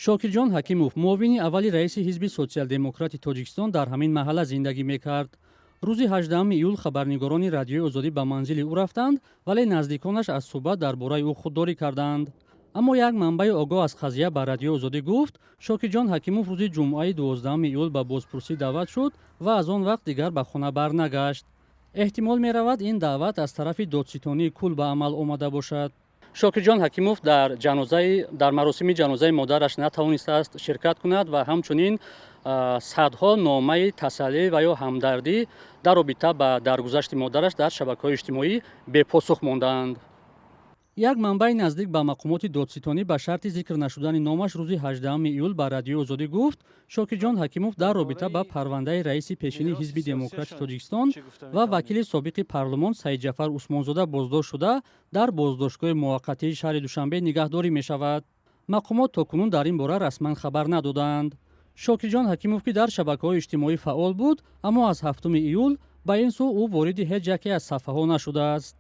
шокирҷон ҳакимов муовини аввали раиси ҳизби социал-демократи тоҷикистон дар ҳамин маҳалла зиндагӣ мекард. рӯзи 18 июл хабарнигорони радиои озодӣ ба манзили ӯ рафтанд, вале наздиконаш аз суҳбат дар бораи ӯ худдорӣ карданд. аммо як манбаи огоҳ аз қазия ба радиои озодӣ гуфт, шокирҷон ҳакимов рӯзи ҷумъаи 12 июл ба бозпурсӣ даъват шуд ва аз он вақт дигар ба хона барнагашт. эҳтимол меравад ин даъват аз тарафи додситонии кул ба амал омада бошад. шокирҷон ҳакимов дар маросими ҷанозаи модараш натавонистааст ширкат кунад ва ҳамчунин садҳо номаи тасаллӣ ва ё ҳамдардӣ дар робита ба даргузашти модараш дар шабакаҳои иҷтимоӣ бепосух мондаанд. як манбаи наздик ба мақомоти додситонӣ ба шарти зикр нашудани номаш рӯзи 18 июл ба радиои озодӣ гуфт, шокирҷон ҳакимов дар робита ба парвандаи раиси пешини ҳизби демократии тоҷикистон ва вакили собиқи парлумон Саидҷафар Усмонзода боздошт шуда дар боздоштгоҳи муваққатии шаҳри Душанбе нигаҳдорӣ мешавад. мақомот то кунун дар ин бора расман хабар надоданд. шокирҷон ҳакимов ки дар шабакаҳои иҷтимоӣ фаъол буд, аммо аз 7 июл ба ин сӯ ӯ вориди ҳеҷ яке аз сафҳаҳо нашудааст.